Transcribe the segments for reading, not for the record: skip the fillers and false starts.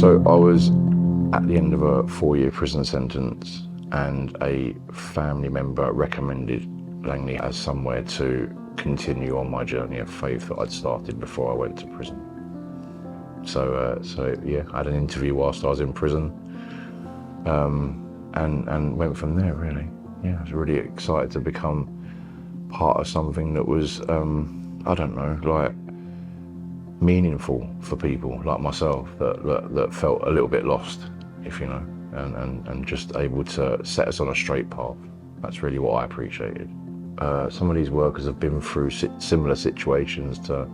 So I was at the end of a 4-year prison sentence, and a family member recommended Langley as somewhere to continue on my journey of faith that I'd started before I went to prison. So yeah, I had an interview whilst I was in prison, and went from there, really. Yeah, I was really excited to become part of something that was, I don't know, like meaningful for people like myself that felt a little bit lost, if you know, and just able to set us on a straight path. That's really what I appreciated. Some of these workers have been through similar situations to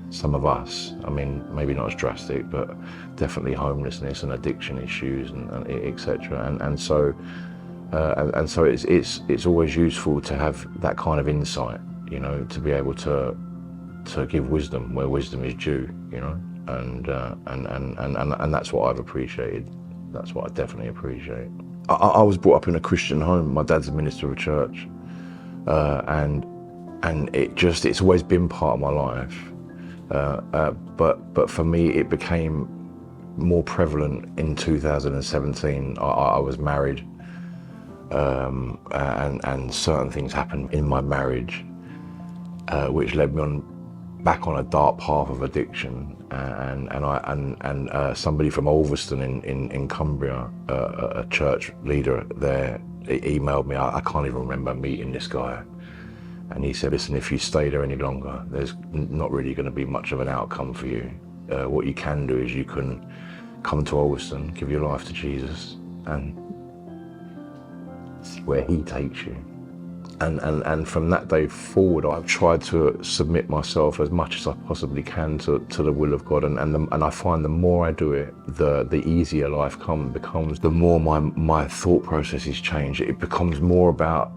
some of us. I mean, maybe not as drastic, but definitely homelessness and addiction issues and etc. And so it's always useful to have that kind of insight, you know, to be able to give wisdom where wisdom is due, you know, and that's what I've appreciated. That's what I definitely appreciate. I was brought up in a Christian home. My dad's a minister of a church, and it's always been part of my life. But for me, it became more prevalent in 2017. I was married, and certain things happened in my marriage, which led me back on a dark path of addiction, and somebody from Ulverston in Cumbria, a church leader there, emailed me. I can't even remember meeting this guy, and he said, listen, if you stay there any longer, there's not really going to be much of an outcome for you. What you can do is you can come to Ulverston, give your life to Jesus, and see where he takes you. And from that day forward, I've tried to submit myself as much as I possibly can to the will of God, and I find the more I do it, the easier life becomes. The more my thought processes change. It becomes more about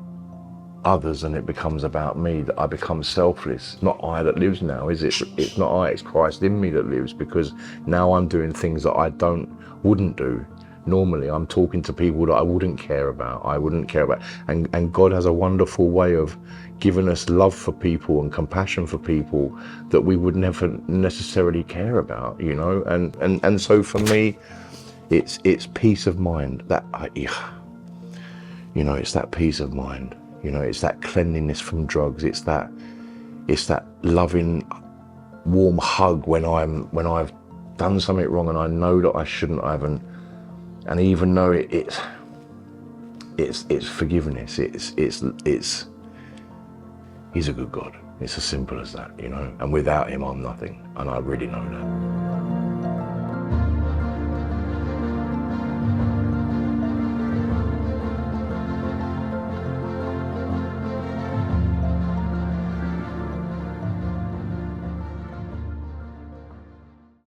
others than it becomes about me. That I become selfless. It's not I that lives now, is it? It's not I, it's Christ in me that lives, because now I'm doing things that I wouldn't do. Normally, I'm talking to people that I wouldn't care about. And God has a wonderful way of giving us love for people and compassion for people that we would never necessarily care about, you know. And so for me, it's peace of mind. You know, it's that peace of mind. You know, it's that cleanliness from drugs. It's that loving, warm hug when I've done something wrong and I know that I shouldn't have. And even though it's forgiveness, he's a good God. It's as simple as that, you know. And without him, I'm nothing, and I really know that.